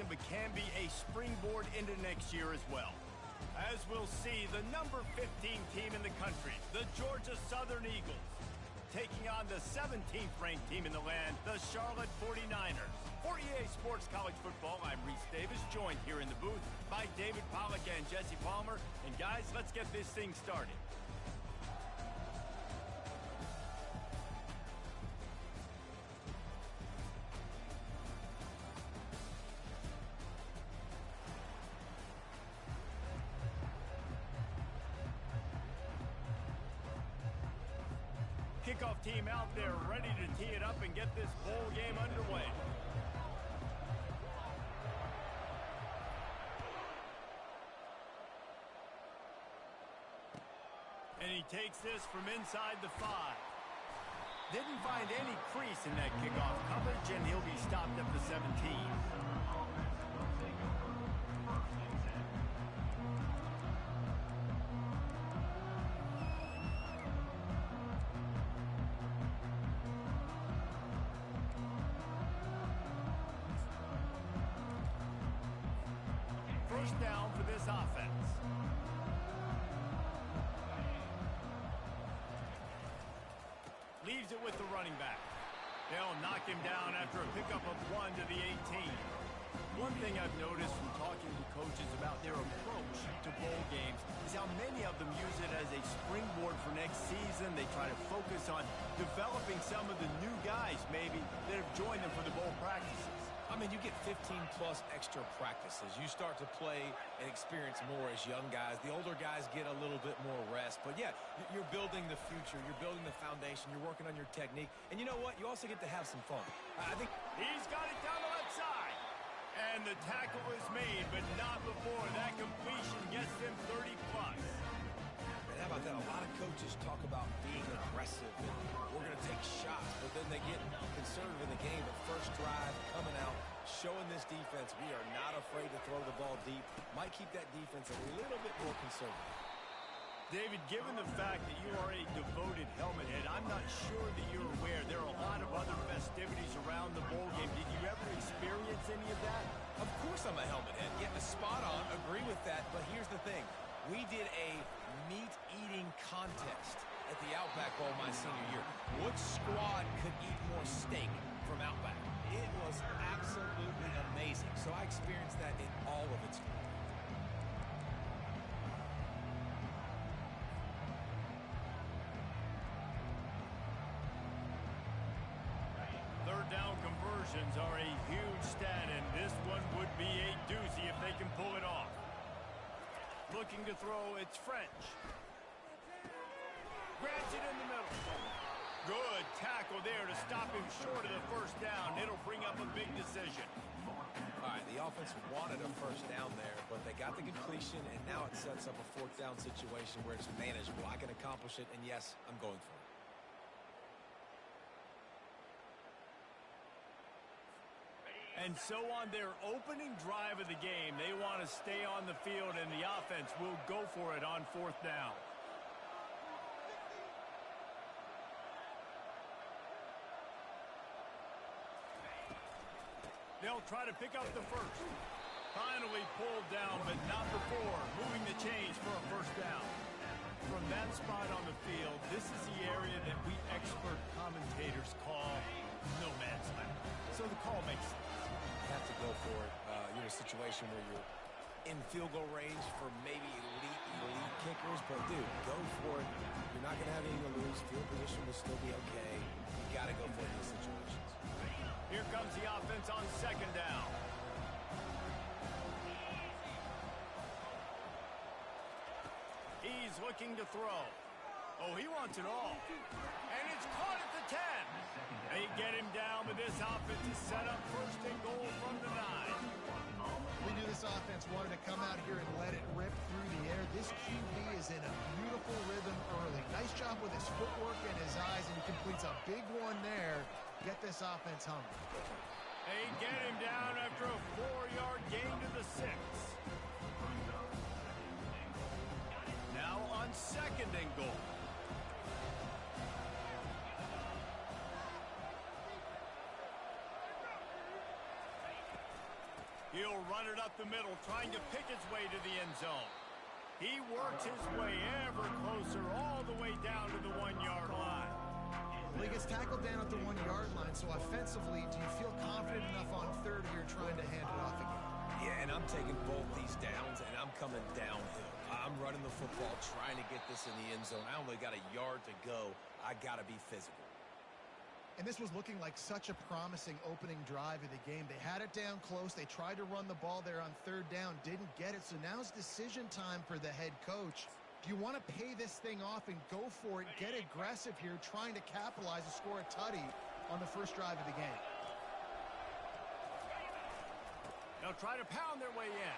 season, but can be a springboard into next year as well. As we'll see, the number 15 team in the country, the Georgia Southern Eagles, taking on the 17th ranked team in the land, the Charlotte 49ers. For EA Sports College Football, I'm Reese Davis, joined here in the booth by David Pollack and Jesse Palmer. And guys, let's get this thing started. Kickoff team out there ready to tee it up and get this bowl game underway. And he takes this from inside the 5. Didn't find any crease in that kickoff coverage, and he'll be stopped at the 17. Down for this offense. Leaves it with the running back. They'll knock him down after a pickup of 1 to the 18. One thing I've noticed from talking to coaches about their approach to bowl games is how many of them use it as a springboard for next season. They try to focus on developing some of the new guys maybe that have joined them for the bowl practices. I mean, you get 15-plus extra practices. You start to play and experience more as young guys. The older guys get a little bit more rest. But, yeah, you're building the future. You're building the foundation. You're working on your technique. And you know what? You also get to have some fun. I think he's got it down the left side. And the tackle is made, but not before that completion gets them 30-plus. How about that? A lot of coaches talk about being aggressive and we're going to take shots, but then they get conservative in the game. The first drive coming out, showing this defense we are not afraid to throw the ball deep. Might keep that defense a little bit more conservative. David, given the fact that you are a devoted helmet head, I'm not sure that you're aware there are a lot of other festivities around the bowl game. Did you ever experience any of that? Of course I'm a helmet head. Yeah, spot on. Agree with that. But here's the thing. We did a meat-eating contest at the Outback Bowl my senior year. Which squad could eat more steak from Outback? It was absolutely amazing. So I experienced that in all of its form. Third down conversions are a huge stat, and this one would be a doozy if they can pull it off. Looking to throw, it's French. Grabs it in the middle. Good tackle there to stop him short of the first down. It'll bring up a big decision. All right, the offense wanted a first down there, but they got the completion, and now it sets up a fourth down situation where it's manageable. I can accomplish it, and yes, I'm going for it. And so on their opening drive of the game, they want to stay on the field, and the offense will go for it on fourth down. They'll try to pick up the first. Finally pulled down, but not before moving the chains for a first down. From that spot on the field, this is the area that we expert commentators call no man's land. So the call makes sense. You have to go for it. You're in a situation where you're in field goal range for maybe elite kickers, but dude, go for it. You're not going to have anything to lose. Field position will still be okay. You got to go for it in these situations. Here comes the offense on second down. He's looking to throw. Oh, he wants it all. And it's caught at the 10. They get him down, but this offense is set up first and goal from the 9. We knew this offense wanted to come out here and let it rip through the air. This QB is in a beautiful rhythm early. Nice job with his footwork and his eyes, and he completes a big one there. Get this offense humming. They get him down after a 4-yard gain to the 6. Now on second and goal. He'll run it up the middle, trying to pick his way to the end zone. He works his way ever closer, all the way down to the 1-yard line. Well, he gets tackled down at the 1-yard line, so offensively, do you feel confident enough on third here trying to hand it off again? Yeah, and I'm taking both these downs, and I'm coming downhill. I'm running the football, trying to get this in the end zone. I only got a yard to go. I got to be physical. And this was looking like such a promising opening drive of the game. They had it down close. They tried to run the ball there on third down, didn't get it. So now it's decision time for the head coach. Do you want to pay this thing off and go for it, get aggressive here, trying to capitalize and score a tutty on the first drive of the game? They'll try to pound their way in.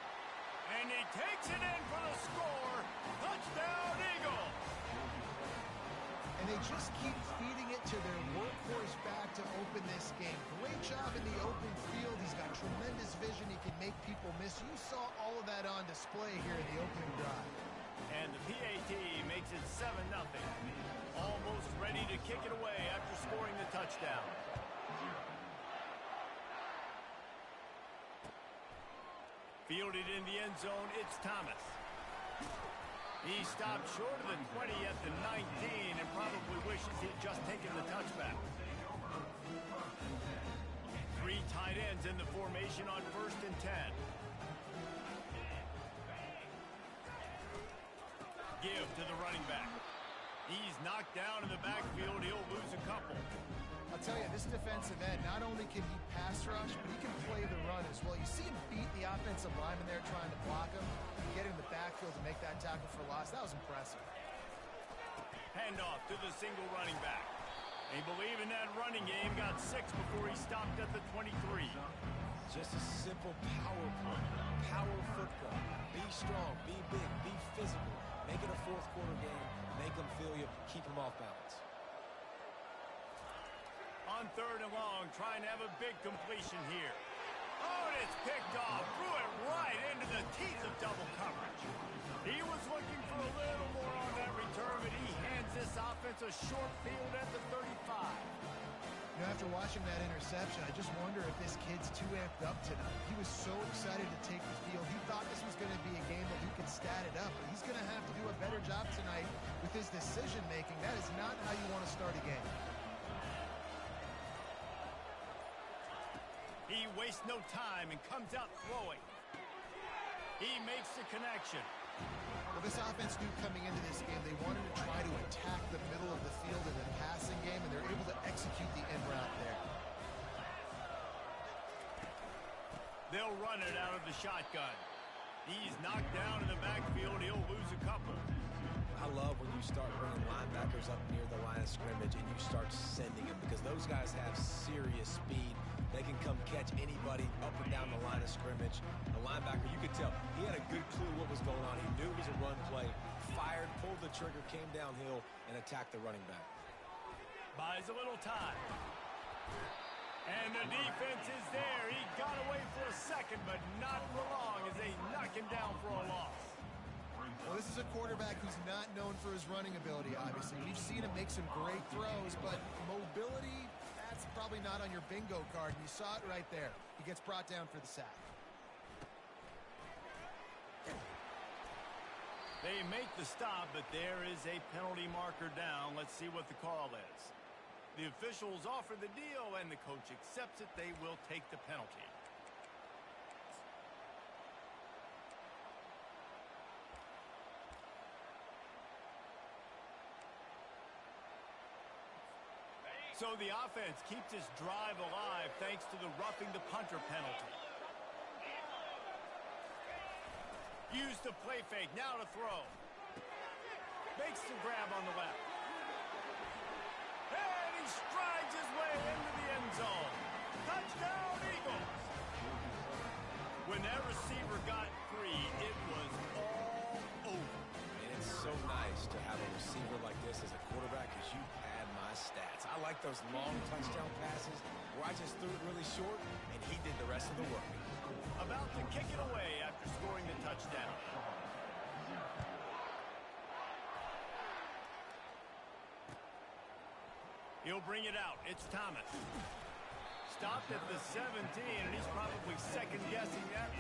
And he takes it in for the score. Touchdown, Eagle! And they just keep feeding it to their workhorse back to open this game. Great job in the open field. He's got tremendous vision. He can make people miss. You saw all of that on display here in the opening drive. And the PAT makes it 7-0. Almost ready to kick it away after scoring the touchdown. Fielded in the end zone, it's Thomas. He stopped short of the 20 at the 19 and probably wishes he'd just taken the touchback. 3 tight ends in the formation on 1st and 10. Give to the running back. He's knocked down in the backfield. He'll lose a couple. I'll tell you, this defensive end, not only can he pass rush, but he can play the run as well. You see him beat the offensive lineman there trying to block him, and get in the backfield to make that tackle for loss. That was impressive. Handoff to the single running back. They believe in that running game, got 6 before he stopped at the 23. Just a simple power play, power football. Be strong, be big, be physical. Make it a fourth-quarter game. Make them feel you, keep them off balance. On 3rd and long, trying to have a big completion here. Oh, and it's picked off. Threw it right into the teeth of double coverage. He was looking for a little more on that return, but he hands this offense a short field at the 35. You know, after watching that interception, I just wonder if this kid's too amped up tonight. He was so excited to take the field. He thought this was going to be a game that he could stat it up, but he's going to have to do a better job tonight with his decision-making. That is not how you want to start a game. He wastes no time and comes out throwing. He makes the connection. Well, this offense knew coming into this game they wanted to try to attack the middle of the field in the passing game, and they're able to execute the end route there. They'll run it out of the shotgun. He's knocked down in the backfield. He'll lose a couple. I love when you start bringing linebackers up near the line of scrimmage and you start sending them, because those guys have serious speed. They can come catch anybody up and down the line of scrimmage. The linebacker, you could tell, he had a good clue what was going on. He knew it was a run play, fired, pulled the trigger, came downhill, and attacked the running back. Buys a little time. And the defense is there. He got away for a second, but not for long as they knock him down for a loss. Well, this is a quarterback who's not known for his running ability, obviously. We've seen him make some great throws, but mobility, that's probably not on your bingo card. And you saw it right there. He gets brought down for the sack. They make the stop, but there is a penalty marker down. Let's see what the call is. The officials offer the deal, and the coach accepts it. They will take the penalty. So the offense keeps this drive alive thanks to the roughing the punter penalty. Use the play fake, now to throw. Makes the grab on the left. And he strides his way into the end zone. Touchdown, Eagles! When that receiver got free, it was all over. And it's so nice to have a receiver like this as a quarterback, because you pad my stats. I like those long touchdown passes where I just threw it really short, and he did the rest of the work. About to kick it away after scoring the touchdown. He'll bring it out. It's Thomas. Stopped at the 17, and he's probably second-guessing that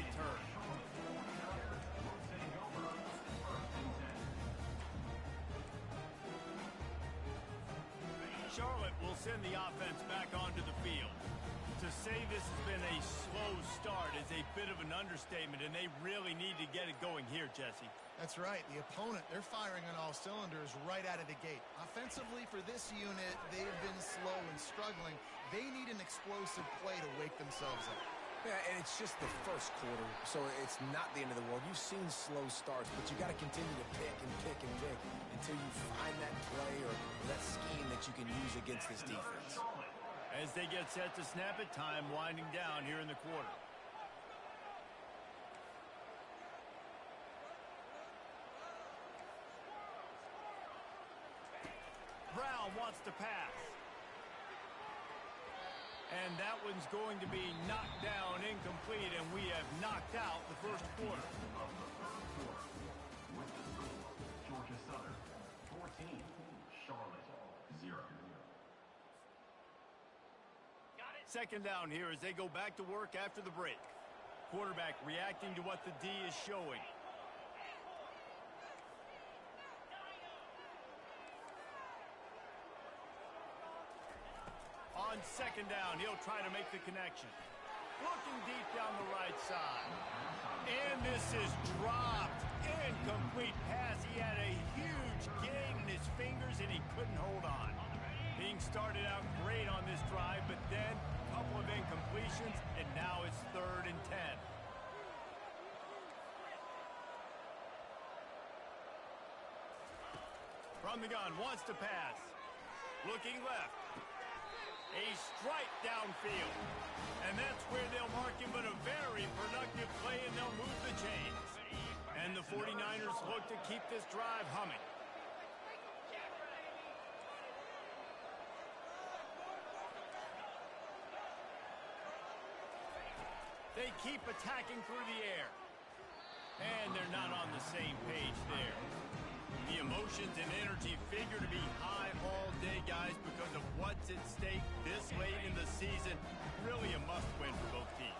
Charlotte will send the offense back onto the field. To say this has been a slow start is a bit of an understatement, and they really need to get it going here, Jesse. That's right. The opponent, they're firing on all cylinders right out of the gate. Offensively, for this unit, they've been slow and struggling. They need an explosive play to wake themselves up. Yeah, and it's just the first quarter, so it's not the end of the world. You've seen slow starts, but you got to continue to pick and pick and pick until you find that play or that scheme that you can use against this defense. As they get set to snap it, time winding down here in the quarter. Brown wants to pass. And that one's going to be knocked down incomplete, and we have knocked out the first quarter. Georgia Southern, 14. Charlotte, 0. Second down here as they go back to work after the break. Quarterback reacting to what the D is showing. On second down, he'll try to make the connection. Looking deep down the right side. And this is dropped. Incomplete pass. He had a huge gain in his fingers, and he couldn't hold on. Being started out great on this drive, but then a couple of incompletions, and now it's 3rd and 10. From the gun, wants to pass. Looking left. A strike downfield. And that's where they'll mark him, but a very productive play, and they'll move the chains. And the 49ers look to keep this drive humming. They keep attacking through the air. And they're not on the same page there. The emotions and energy figure to be high all day, guys, because of what's at stake this late in the season. Really a must-win for both teams.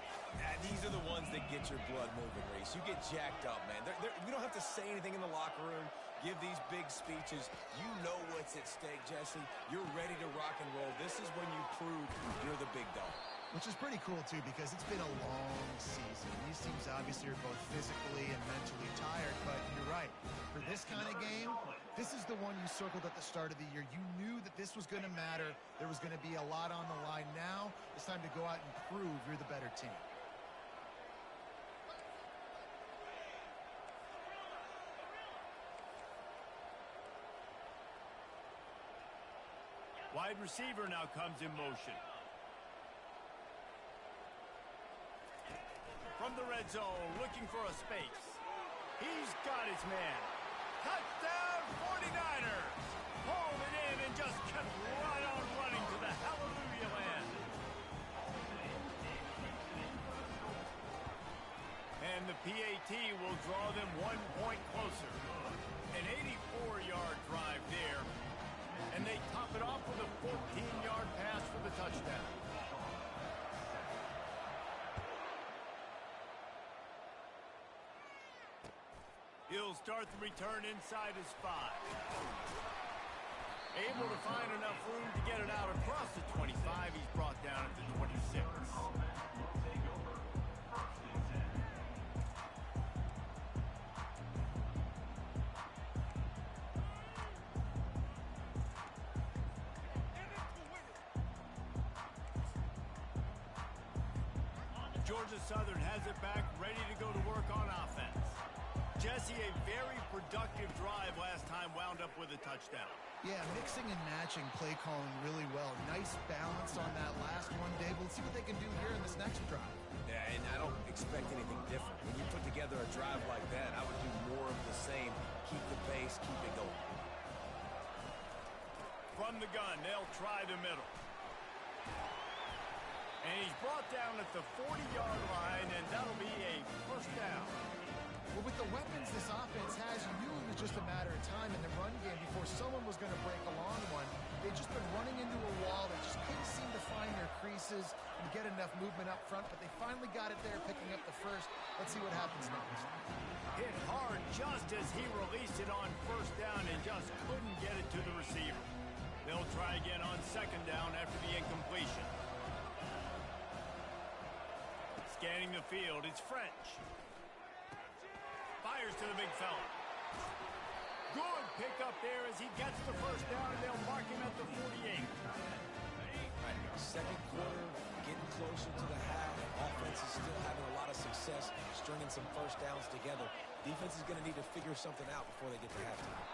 These are the ones that get your blood moving, Reese. You get jacked up, man. We don't have to say anything in the locker room, give these big speeches. You know what's at stake, Jesse. You're ready to rock and roll. This is when you prove you're the big dog. Which is pretty cool, too, because it's been a long season. These teams obviously are both physically and mentally tired, but you're right. For this kind of game, this is the one you circled at the start of the year. You knew that this was going to matter. There was going to be a lot on the line. Now it's time to go out and prove you're the better team. Wide receiver now comes in motion. From the red zone, looking for a space. He's got his man. Touchdown, 49ers! Hauled it in and just kept right on running to the hallelujah land. And the PAT will draw them 1 point closer. An 84-yard drive there. And they top it off with a 14-yard pass for the touchdown. He'll start the return inside his 5. Able to find enough room to get it out across the 25. He's brought down at the 26. Georgia Southern has it back, ready to go to work on offense. Jesse, a very productive drive last time, wound up with a touchdown. Yeah, mixing and matching play calling really well. Nice balance on that last one, Dave. Let's see what they can do here in this next drive. Yeah, and I don't expect anything different. When you put together a drive like that, I would do more of the same. Keep the pace, keep it going. From the gun, they'll try the middle. And he's brought down at the 40-yard line, and that'll be a first down. Well, with the weapons this offense has, you knew it was just a matter of time in the run game before someone was going to break a long one. They've just been running into a wall. They just couldn't seem to find their creases and get enough movement up front, but they finally got it there, picking up the first. Let's see what happens next. Hit hard just as he released it on first down and just couldn't get it to the receiver. They'll try again on second down after the incompletion. Scanning the field, it's French. Fires to the big fella. Good pickup there as he gets the first down, and they'll mark him at the 48. Right, second quarter, getting closer to the half. Offense is still having a lot of success stringing some first downs together. Defense is going to need to figure something out before they get to halftime.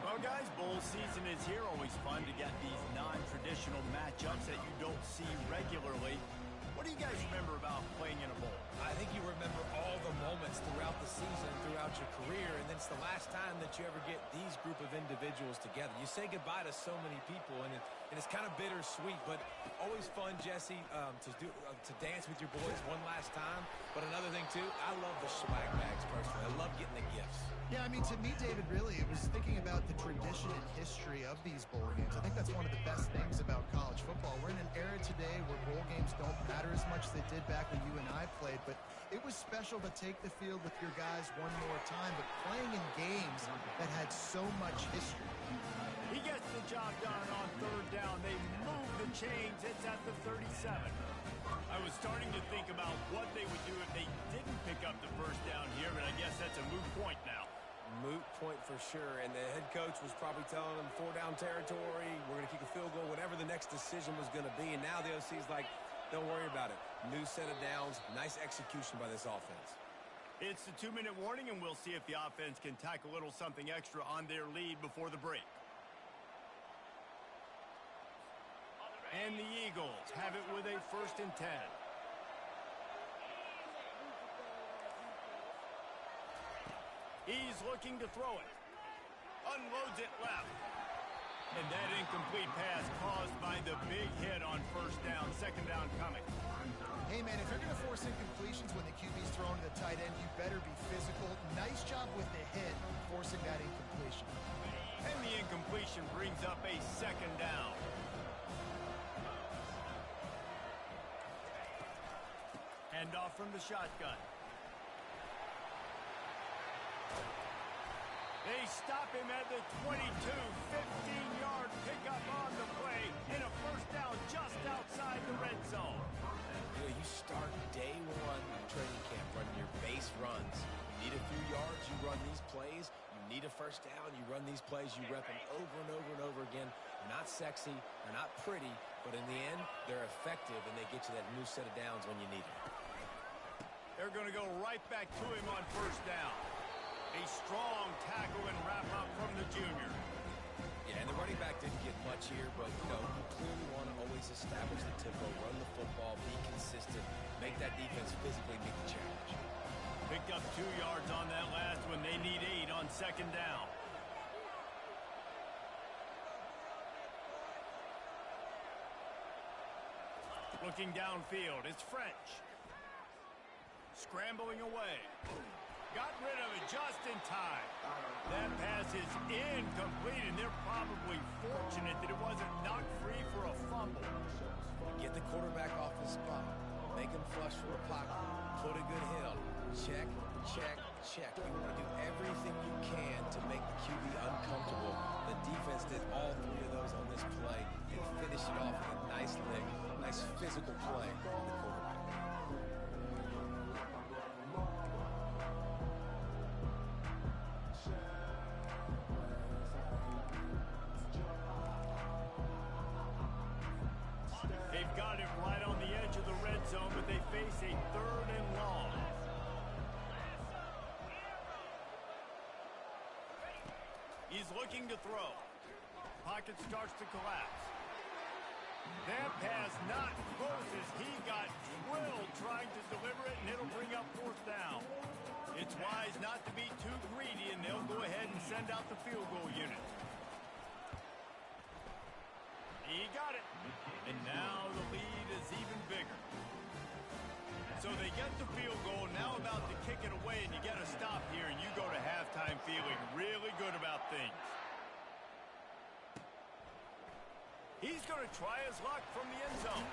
Well, guys, bowl season is here. Always fun to get these non-traditional matchups that you don't see regularly. What do you guys remember about playing in a bowl? I think you remember all the moments throughout the season, throughout your career, and then it's the last time that you ever get these group of individuals together. You say goodbye to so many people, and it's kind of bittersweet, but always fun, Jesse, to dance with your boys one last time. But another thing, too, I love the swag bags, personally. I love getting the gifts. Yeah, I mean, to me, David, really, it was thinking about the tradition and history of these bowl games. I think that's one of the best things about college football. We're in an era today where bowl games don't matter as much as they did back when you and I played, but it was special to take the field with your guys one more time, but playing in games that had so much history. He gets the job done on third down. They move the chains. It's at the 37. I was starting to think about what they would do if they didn't pick up the first down here, but I guess that's a moot point now. Moot point for sure, and the head coach was probably telling them 4-down territory, we're going to kick a field goal, whatever the next decision was going to be, and now the OC's like, don't worry about it. New set of downs, nice execution by this offense. It's the 2-minute warning, and we'll see if the offense can tack a little something extra on their lead before the break. And the Eagles have it with a 1st and 10. He's looking to throw it. Unloads it left. And that incomplete pass caused by the big hit on first down. Second down coming. Hey, man, if you're going to force incompletions when the QB's throwing to the tight end, you better be physical. Nice job with the hit, forcing that incompletion. And the incompletion brings up a second down. Handoff from the shotgun. They stop him at the 22, 15-yard pickup on the play, and a first down just outside the red zone. You know, you start day one training camp running your base runs. You need a few yards, you run these plays. You need a first down, you run these plays. You rep them over and over and over again. They're not sexy, they're not pretty, but in the end, they're effective, and they get you that new set of downs when you need it. They're going to go right back to him on first down. A strong tackle and wrap-up from the junior. Yeah, and the running back didn't get much here, but, you know, you clearly want to always establish the tempo, run the football, be consistent, make that defense physically meet the challenge. Picked up 2 yards on that last one. They need 8 on second down. Looking downfield, it's French. Scrambling away. Got rid of it just in time. That pass is incomplete, and they're probably fortunate that it wasn't knocked free for a fumble. Get the quarterback off his spot. Make him flush from the pocket. Put a good hit on him. Check, check, check. You want to do everything you can to make the QB uncomfortable. The defense did all 3 of those on this play and finished it off with a nice lick, nice physical play from the quarterback. They've got it right on the edge of the red zone, but they face a 3rd and long. He's looking to throw. Pocket starts to collapse. That pass not close as he got drilled trying to deliver it, and it'll bring up 4th down. It's wise not to be too greedy, and they'll go ahead and send out the field goal unit. He got it. And now the lead is even bigger. So they get the field goal, now about to kick it away, and you get a stop here, and you go to halftime feeling really good about things. He's going to try his luck from the end zone.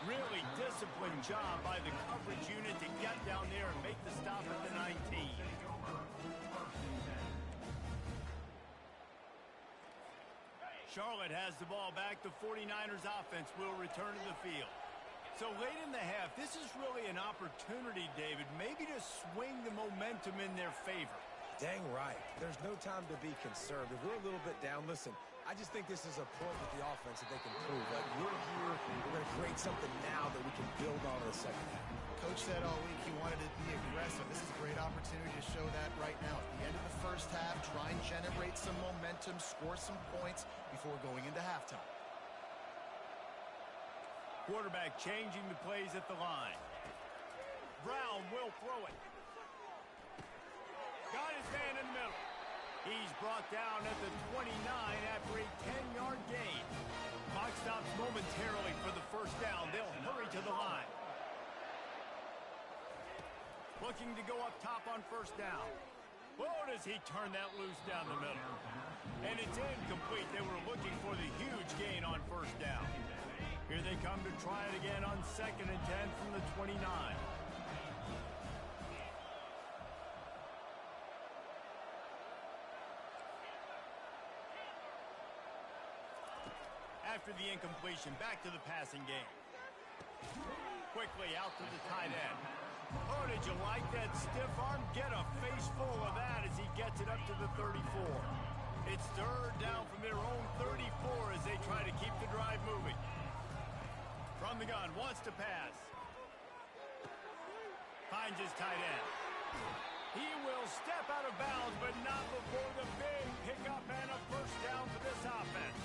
Really disciplined job by the coverage unit to get down there and make the stop at the 19. Charlotte has the ball back. The 49ers offense will return to the field. So late in the half, this is really an opportunity, David, maybe to swing the momentum in their favor. Dang right. There's no time to be conservative. We're a little bit down. Listen, I just think this is a point with the offense that they can prove. Like, we're here, we're going to create something now that we can build on in the second half. Coach said all week he wanted to be aggressive. This is a great opportunity to show that right now. At the end of the first half, try and generate some momentum, score some points before going into halftime. Quarterback changing the plays at the line. Brown will throw it. Got his man in the middle. He's brought down at the 29 after a 10-yard gain. Clock stops momentarily for the first down. They'll hurry to the line. Looking to go up top on first down. Whoa, does he turn that loose down the middle. And it's incomplete. They were looking for the huge gain on first down. Here they come to try it again on 2nd and 10 from the 29. After the incompletion, back to the passing game. Quickly out to the tight end. Oh, did you like that stiff arm? Get a face full of that as he gets it up to the 34. It's 3rd down from their own 34 as they try to keep the drive moving. From the gun, wants to pass. Finds his tight end. He will step out of bounds, but not before the big pickup and a first down for this offense.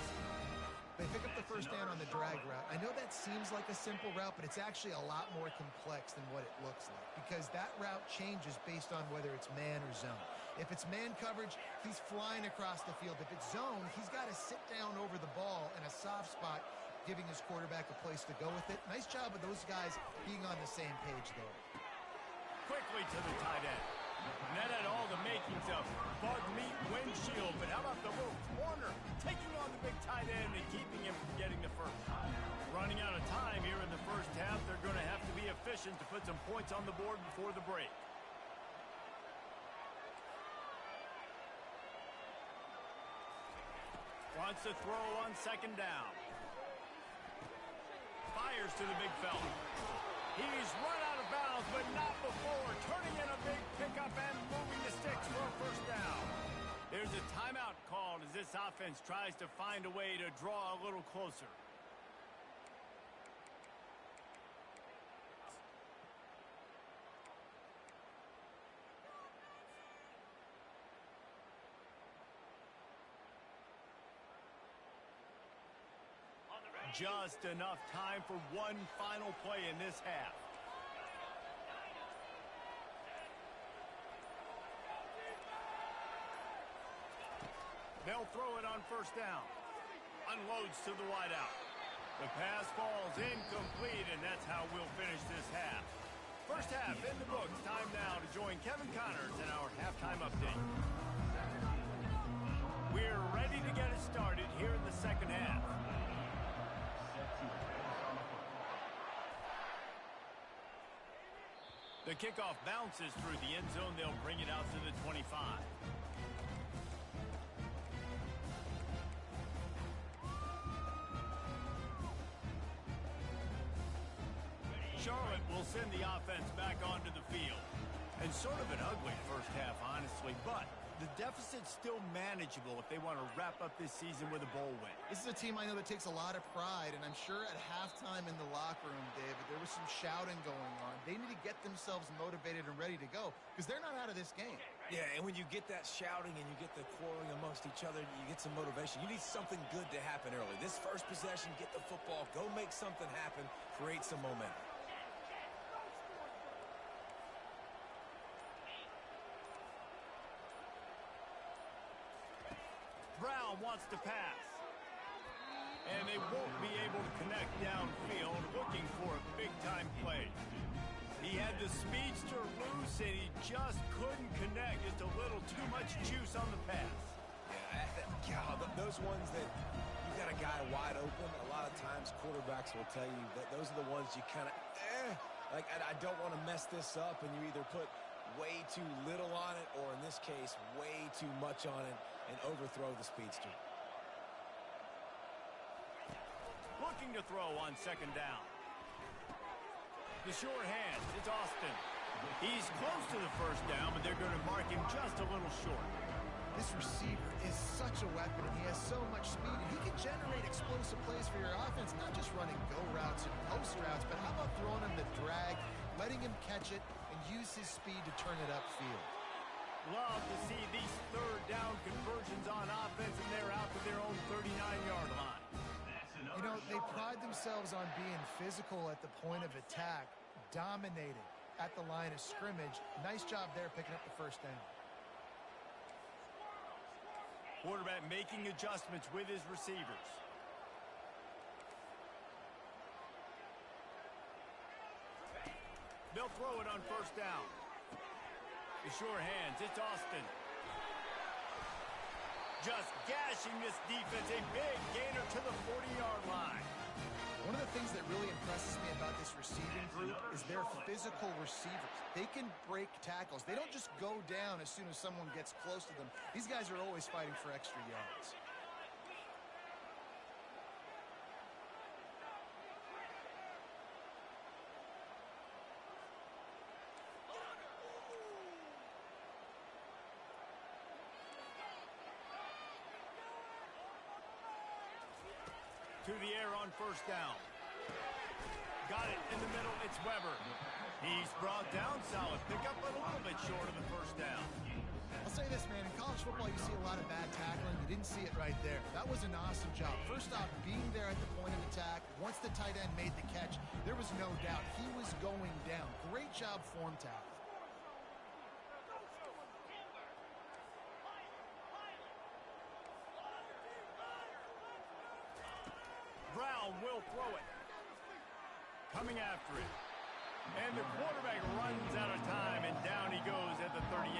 They pick up the first down on the drag route. I know that seems like a simple route, but it's actually a lot more complex than what it looks like because that route changes based on whether it's man or zone. If it's man coverage, he's flying across the field. If it's zone, he's got to sit down over the ball in a soft spot, giving his quarterback a place to go with it. Nice job of those guys being on the same page there. Quickly to the tight end. And that had all the makings of bug meat windshield, but how about the little corner taking on the big tight end and keeping him from getting the first? Running out of time here in the first half, they're going to have to be efficient to put some points on the board before the break. Wants to throw on 2nd down. Fires to the big fella. He's run out of bounds, but not before turning in a big pickup and moving the sticks for a first down. There's a timeout called as this offense tries to find a way to draw a little closer. Just enough time for one final play in this half. They'll throw it on first down. Unloads to the wideout. The pass falls incomplete, and that's how we'll finish this half. First half in the books. Time now to join Kevin Connors in our halftime update. We're ready to get it started here in the second half. The kickoff bounces through the end zone. They'll bring it out to the 25. Charlotte will send the offense back onto the field. And sort of an ugly first half, honestly, but the deficit's still manageable if they want to wrap up this season with a bowl win. This is a team I know that takes a lot of pride, and I'm sure at halftime in the locker room, David, there was some shouting going on. They need to get themselves motivated and ready to go because they're not out of this game. Yeah, and when you get that shouting and you get the quarreling amongst each other, you get some motivation. You need something good to happen early. This first possession, get the football, go make something happen, create some momentum. Brown wants to pass. And they won't be able to connect downfield, looking for a big-time play. He had the speedster loose, and he just couldn't connect. Just a little too much juice on the pass. Yeah, those ones that you got a guy wide open, a lot of times quarterbacks will tell you that those are the ones you kind of, like I don't want to mess this up, and you either put way too little on it, or in this case, way too much on it, and overthrow the speedster. looking to throw on second down. The short hands, it's Austin. He's close to the first down, but they're going to mark him just a little short. This receiver is such a weapon, and he has so much speed, and he can generate explosive plays for your offense, not just running go routes and post routes, but how about throwing him the drag, letting him catch it, and use his speed to turn it upfield. Love to see these third down conversions on offense, and they're out to their own 39-yard line. You know, they pride themselves on being physical at the point of attack, dominating at the line of scrimmage. Nice job there picking up the first down. Quarterback making adjustments with his receivers. They'll throw it on first down. The sure hands, it's Austin. Just gashing this defense, a big gainer to the 40-yard line. One of the things that really impresses me about this receiving group is their physical receivers. They can break tackles. They don't just go down as soon as someone gets close to them. These guys are always fighting for extra yards. To the air on first down. Got it in the middle, it's Weber. He's brought down, solid pickup, but a little bit short of the first down. I'll say this, man, in college football you see a lot of bad tackling. You didn't see it right there. That was an awesome job. First off, being there at the point of attack, once the tight end made the catch, there was no doubt he was going down. Great job form tackle. Brown will throw it. Coming after it. And the quarterback runs out of time, and down he goes at the 38.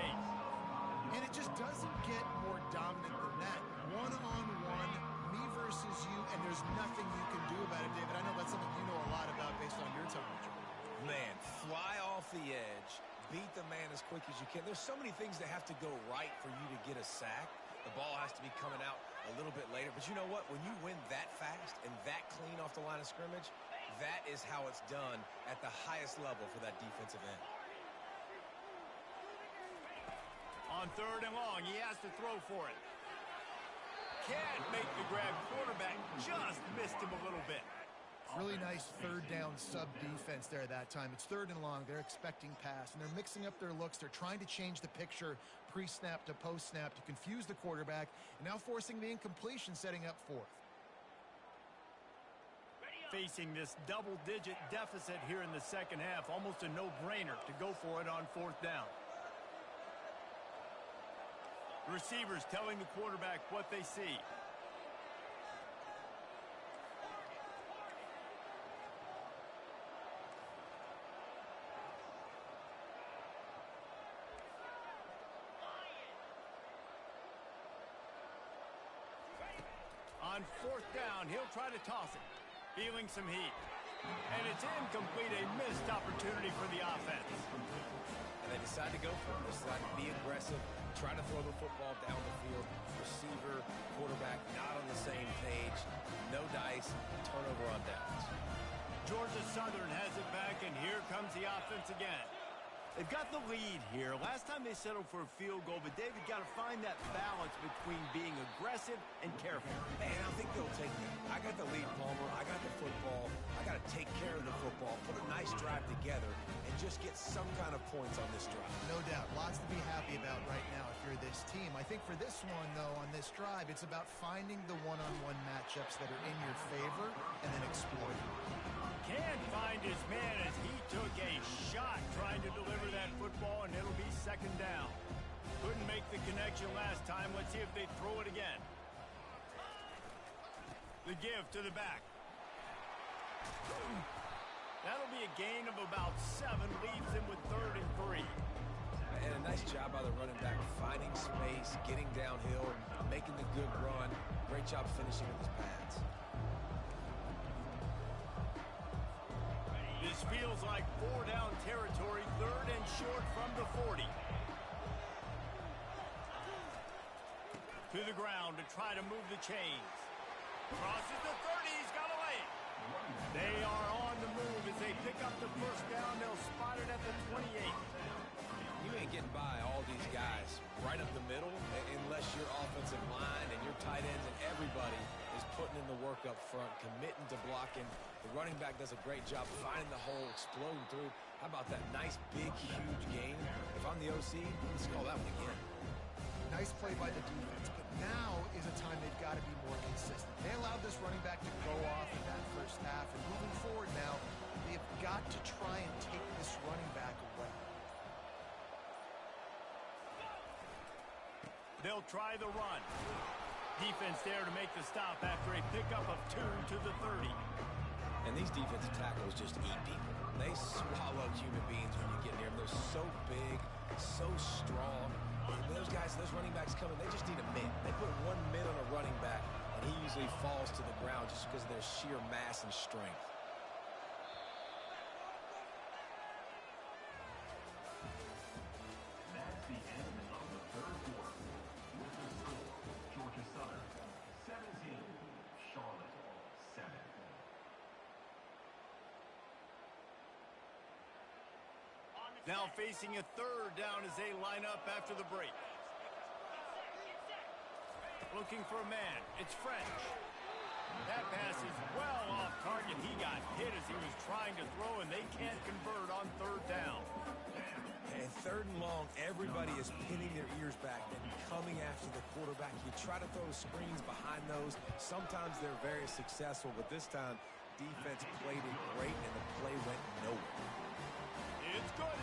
And it just doesn't get more dominant than that. One-on-one, me versus you, and there's nothing you can do about it, David. I know that's something you know a lot about based on your time with Jordan. Man, fly off the edge, beat the man as quick as you can. There's so many things that have to go right for you to get a sack. The ball has to be coming out a little bit later. But you know what? When you win that fast and that clean off the line of scrimmage, that is how it's done at the highest level for that defensive end. On third and long, he has to throw for it. Can't make the grab. Quarterback just missed him a little bit. Really nice third down sub defense there that time. It's third and long. They're expecting pass, and they're mixing up their looks. They're trying to change the picture pre-snap to post-snap to confuse the quarterback, and now forcing the incompletion, setting up fourth. Facing this double-digit deficit here in the second half, almost a no-brainer to go for it on fourth down. The receivers telling the quarterback what they see. On fourth down, he'll try to toss it. Feeling some heat. And it's incomplete, a missed opportunity for the offense. And they decide to go for it. They decide to be aggressive, try to throw the football down the field. Receiver, quarterback, not on the same page. No dice, turnover on downs. Georgia Southern has it back, and here comes the offense again. They've got the lead here. Last time they settled for a field goal, but David got to find that balance between being aggressive and careful. And I think they'll take it. I got the lead, Palmer. I got the football. I got to take care of the football, put a nice drive together, and just get some kind of points on this drive. No doubt. Lots to be happy about right now if you're this team. I think for this one, though, on this drive, it's about finding the one-on-one matchups that are in your favor and then exploiting. Can't find his man as he took a shot trying to deliver that football, and it'll be second down. Couldn't make the connection last time. Let's see if they throw it again. The give to the back. That'll be a gain of about 7, leaves him with 3rd and 3. And a nice job by the running back, finding space, getting downhill, making the good run. Great job finishing with his pads. This feels like 4-down territory, 3rd and short from the 40. To the ground to try to move the chains. Crosses the 30, he's got away. They are on the move as they pick up the first down. They'll spot it at the 28. You ain't getting by all these guys right up the middle unless your offensive line and your tight ends and everybody is putting in the work up front, committing to blocking. The running back does a great job finding the hole, exploding through. How about that nice, big, huge game? If I'm the OC, let's call that one again. Nice play by the defense, but now is a time they've got to be more consistent. They allowed this running back to go off in that first half, and moving forward now, they've got to try and take this running back away. They'll try the run. Defense there to make the stop after a pickup of 2 to the 30. And these defensive tackles just eat people. They swallow human beings when you get near them. They're so big, so strong. And those guys, those running backs coming, they just need a mid. They put 1 mid on a running back, and he usually falls to the ground just because of their sheer mass and strength. That's the end of the third quarter. With the score, Georgia Southern 17, Charlotte 7. Now facing a third down as they line up after the break. Looking for a man. It's French. That pass is well off target. He got hit as he was trying to throw, and they can't convert on third down. And third and long, everybody is pinning their ears back and coming after the quarterback. You try to throw screens behind those. Sometimes they're very successful, but this time, defense played it great, and the play went nowhere. It's good.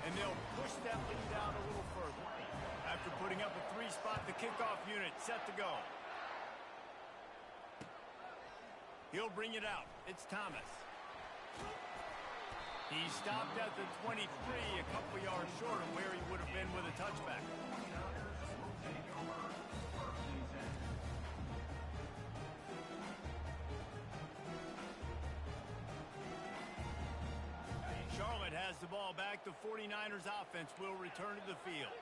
And they'll push that lead out a little further. After putting up a 3-spot, the kickoff unit set to go. He'll bring it out. It's Thomas. He stopped at the 23, a couple yards short of where he would have been with a touchback. Charlotte has the ball back. The 49ers offense will return to the field.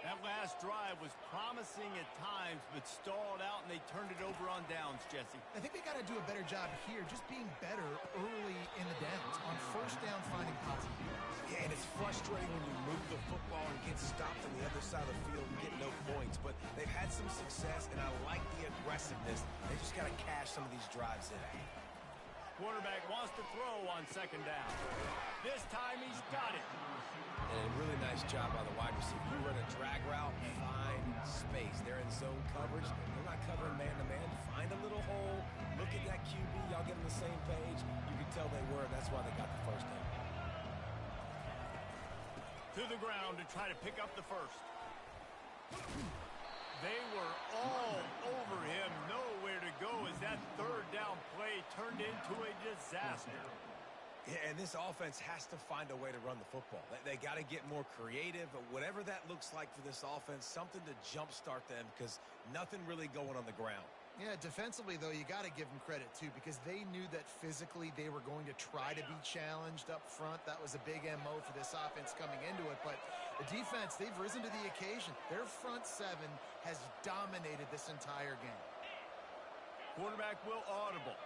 That last drive was promising at times, but stalled out, and they turned it over on downs, Jesse. I think they got to do a better job here, just being better early in the downs. On first down, finding positive yards. Yeah, and it's frustrating when you move the football and get stopped on the other side of the field and get no points. But they've had some success, and I like the aggressiveness. They just got to cash some of these drives in. Quarterback wants to throw on second down. This time he's got it. And a really nice job by the wide receiver. You run a drag route, find space. They're in zone coverage. They're not covering man-to-man. Find a little hole. Look at that QB. Y'all get on the same page. You can tell they were. That's why they got the first down. To the ground to try to pick up the first. They were all over him. Nowhere to go as that third down play turned into a disaster. Yeah, and this offense has to find a way to run the football. They got to get more creative, but whatever that looks like for this offense, something to jumpstart them because nothing really going on the ground. Yeah, defensively, though, you got to give them credit, too, because they knew that physically they were going to try to be challenged up front. That was a big MO for this offense coming into it. But the defense, they've risen to the occasion. Their front seven has dominated this entire game. Quarterback will audible.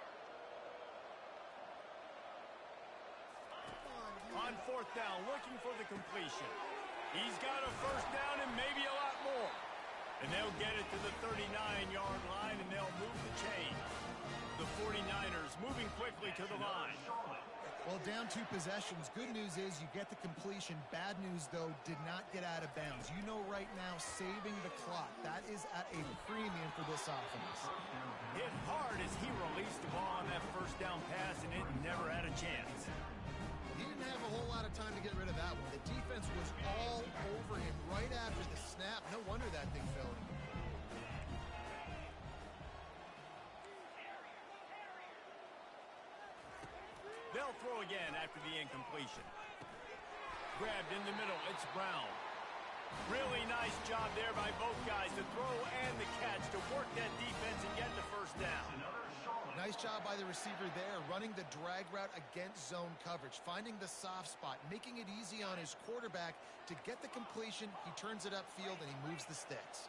On fourth down, looking for the completion. He's got a first down and maybe a lot more. And they'll get it to the 39-yard line, and they'll move the chain. The 49ers moving quickly to the line. Well, down 2 possessions. Good news is you get the completion. Bad news, though, did not get out of bounds. You know right now, saving the clock. That is at a premium for this offense. Hit hard as he released the ball on that first down pass, and it never had a chance. He didn't have a whole lot of time to get rid of that one. The defense was all over him right after the snap. No wonder that thing fell in. They'll throw again after the incompletion. Grabbed in the middle. It's Brown. Really nice job there by both guys, the throw and the catch to work that defense and get the first down. Nice job by the receiver there, running the drag route against zone coverage, finding the soft spot, making it easy on his quarterback to get the completion. He turns it upfield and he moves the sticks.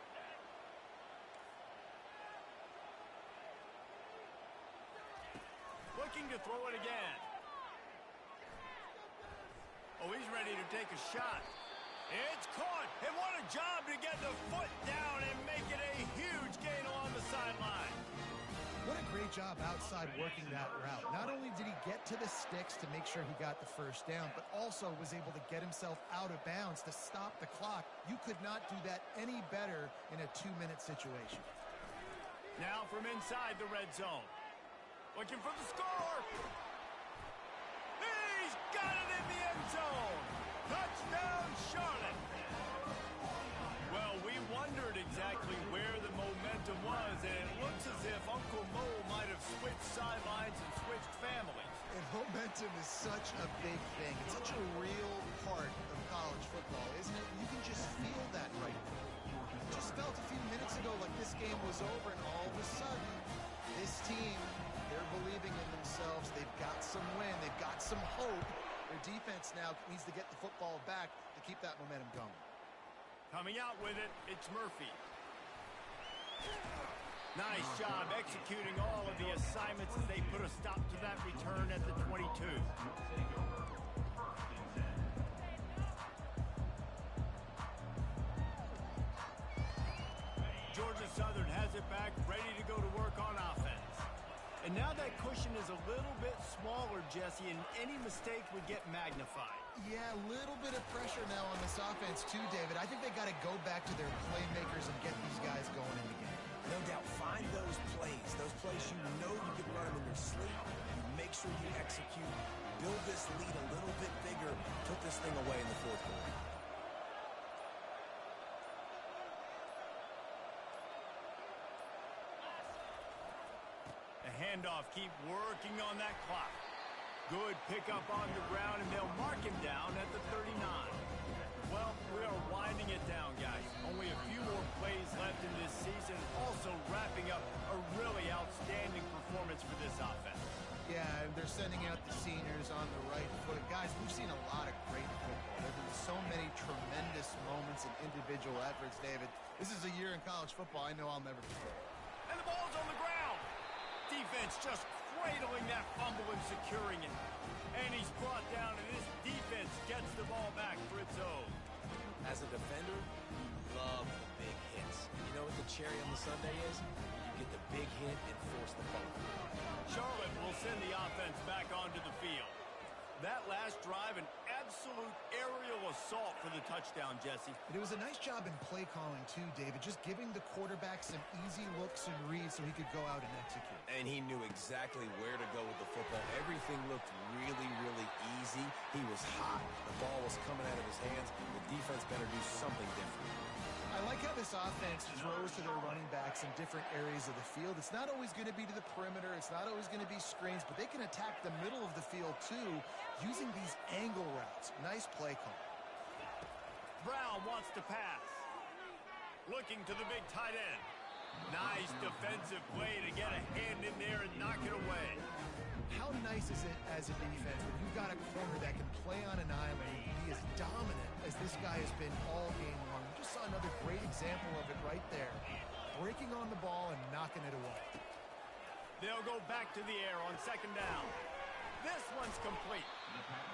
Looking to to throw it again. Oh, he's ready to take a shot. It's caught, and what a job to get the foot down and make it a huge gain along the sideline. What a great job outside working that route. Not only did he get to the sticks to make sure he got the first down, but also was able to get himself out of bounds to stop the clock. You could not do that any better in a 2-minute situation. Now from inside the red zone. Looking for the score. He's got it in the end zone. Touchdown, Charlotte. Well, we wondered exactly where the momentum was, and it looks as if Uncle Mo might have switched sidelines and switched families. And momentum is such a big thing. It's such a real part of college football, isn't it? You can just feel that right now. It just felt a few minutes ago like this game was over, and all of a sudden, this team, they're believing in themselves. They've got some wind. They've got some hope. Their defense now needs to get the football back to keep that momentum going. Coming out with it, it's Murphy. Nice job executing all of the assignments as they put a stop to that return at the 22. Georgia Southern has it back, ready to go to work on offense. And now that cushion is a little bit smaller, Jesse, and any mistake would get magnified. Yeah, a little bit of pressure now on this offense too, David. I think they got to go back to their playmakers and get these guys going in the game. No doubt, find those plays you know you can run them in your sleep. You make sure you execute, build this lead a little bit bigger, put this thing away in the fourth quarter. The handoff, keep working on that clock. Good pickup on the ground, and they'll mark him down at the 39. Well, we are winding it down, guys. Only a few more plays left in this season. Also wrapping up a really outstanding performance for this offense. Yeah, they're sending out the seniors on the right foot. Guys, we've seen a lot of great football. There have been so many tremendous moments and individual efforts, David. This is a year in college football I know I'll never forget. And the ball's on the ground. Defense just cradling that fumble and securing it. And he's brought down, and this defense gets the ball back for its own. As a defender, you love the big hits. You know what the cherry on the sundae is? You get the big hit and force the fumble. Charlotte will send the offense back onto the field. That last drive, an absolute aerial assault for the touchdown, Jesse. It was a nice job in play calling, too, David, just giving the quarterback some easy looks and reads so he could go out and execute. And he knew exactly where to go with the football. Everything looked really, really easy. He was hot. The ball was coming out of his hands. The defense better do something different. I like how this offense throws to their running backs in different areas of the field. It's not always going to be to the perimeter. It's not always going to be screens, but they can attack the middle of the field, too, using these angle routes. Nice play call. Brown wants to pass. Looking to the big tight end. Nice defensive play to get a hand in there and knock it away. How nice is it as a defense when you've got a corner that can play on an island and be as dominant as this guy has been all game long? We just saw another great example of it right there. Breaking on the ball and knocking it away. They'll go back to the air on second down. This one's complete.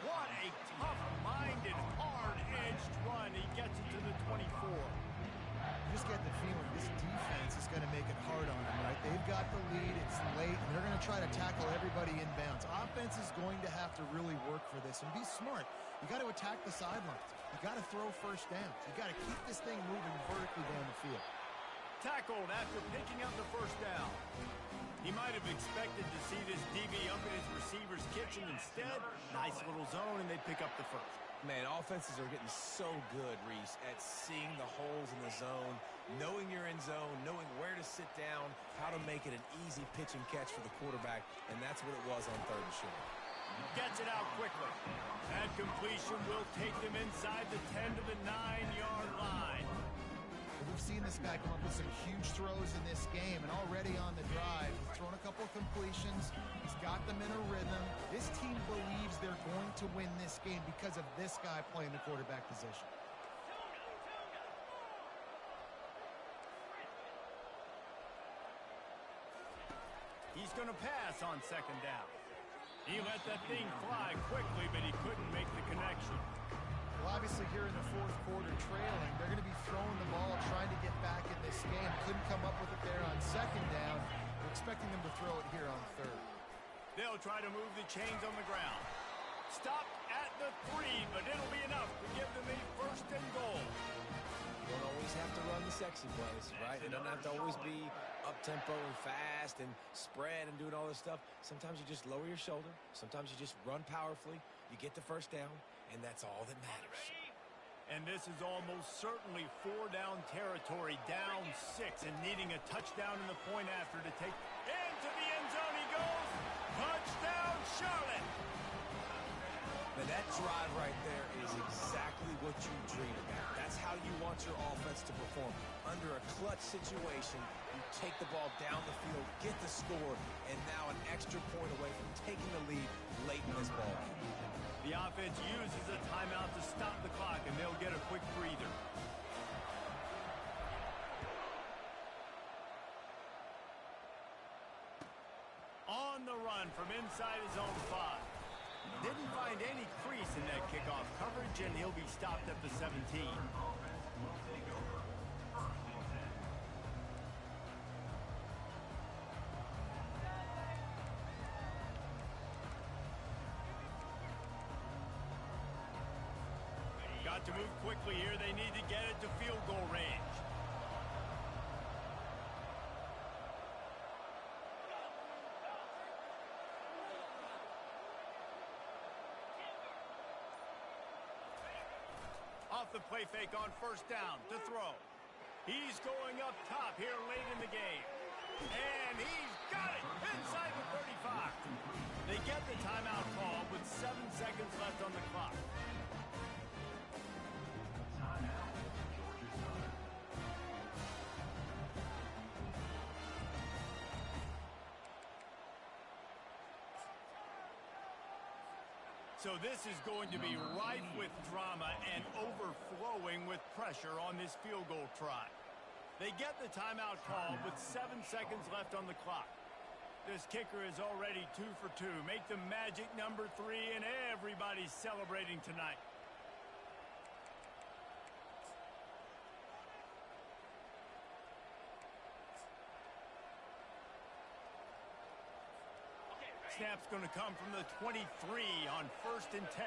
What a tough-minded, hard-edged run. He gets it to the 24. You just get the feeling this defense is going to make it hard on them, right? They've got the lead. It's late, and they're going to try to tackle everybody inbounds. Offense is going to have to really work for this and be smart. You got to attack the sidelines. You got to throw first downs. You got to keep this thing moving vertically down the field. Tackled after picking up the first down. He might have expected to see this DB up in his receiver's kitchen. Instead, nice little zone, and they pick up the first. Man, offenses are getting so good, Reese, at seeing the holes in the zone, knowing you're in zone, knowing where to sit down, how to make it an easy pitch and catch for the quarterback, and that's what it was on third and short. Gets it out quickly. That completion will take them inside the 10 to the 9-yard line. We've seen this guy come up with some huge throws in this game, and already on the drive, he's thrown a couple of completions. He's got them in a rhythm. This team believes they're going to win this game because of this guy playing the quarterback position. He's going to pass on second down. He let that thing fly quickly, but he couldn't make the connection. Well, obviously here in the fourth quarter trailing, they're going to be throwing the ball, trying to get back in this game. Couldn't come up with it there on second down. We're expecting them to throw it here on third. They'll try to move the chains on the ground. Stop at the 3, but it'll be enough to give them a first and goal. You don't always have to run the sexy plays, right? It doesn't have to always be up-tempo and fast and spread and doing all this stuff. Sometimes you just lower your shoulder. Sometimes you just run powerfully. You get the first down, and that's all that matters. And this is almost certainly 4-down territory, down 6, and needing a touchdown in the point after to take into the end zone. He goes. Touchdown, Charlotte. Now that drive right there is exactly what you dream about. That's how you want your offense to perform. Under a clutch situation, you take the ball down the field, get the score, and now an extra point away from taking the lead late in this ball game. The offense uses a timeout to stop the clock, and they'll get a quick breather. On the run from inside his own 5. Didn't find any crease in that kickoff coverage, and he'll be stopped at the 17. Got to move quickly here. They need to get it to field goal range. Off the play fake on first down to throw. He's going up top here late in the game. And he's got it inside the 35. They get the timeout call with 7 seconds left on the clock. So this is going to be rife with drama and overflowing with pressure on this field goal try. They get the timeout call with 7 seconds left on the clock. This kicker is already 2 for 2. Make the magic number 3, and everybody's celebrating tonight. Snap's going to come from the 23 on first and 10.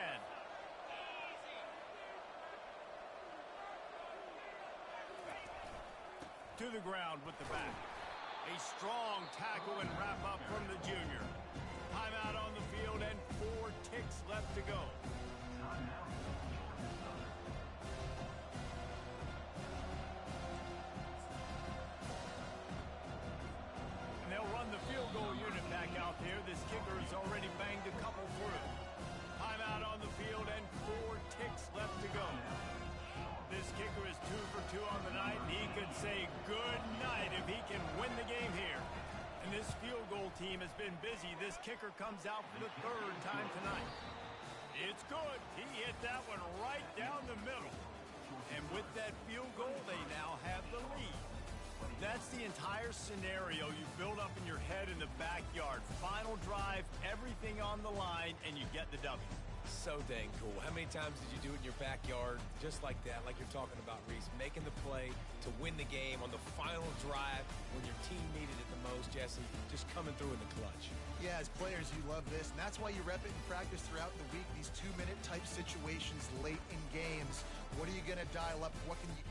To the ground with the back. A strong tackle and wrap up from the junior. Timeout on the field and 4 ticks left to go. And they'll run the field goal unit back out there. This kicker has already banged a couple through. Timeout on the field and 4 ticks left to go. This kicker is 2 for 2 on the night, and he could say good night if he can win the game here. And this field goal team has been busy. This kicker comes out for the 3rd time tonight. It's good. He hit that one right down the middle. And with that field goal, they now have the lead. That's the entire scenario you build up in your head in the backyard. Final drive, everything on the line, and you get the W. So dang cool. How many times did you do it in your backyard just like that, like you're talking about, Reese, making the play to win the game on the final drive when your team needed it the most, Jesse, just coming through in the clutch. Yeah, as players, you love this, and that's why you rep it in practice throughout the week, these 2-minute type situations late in games. What are you going to dial up? What can you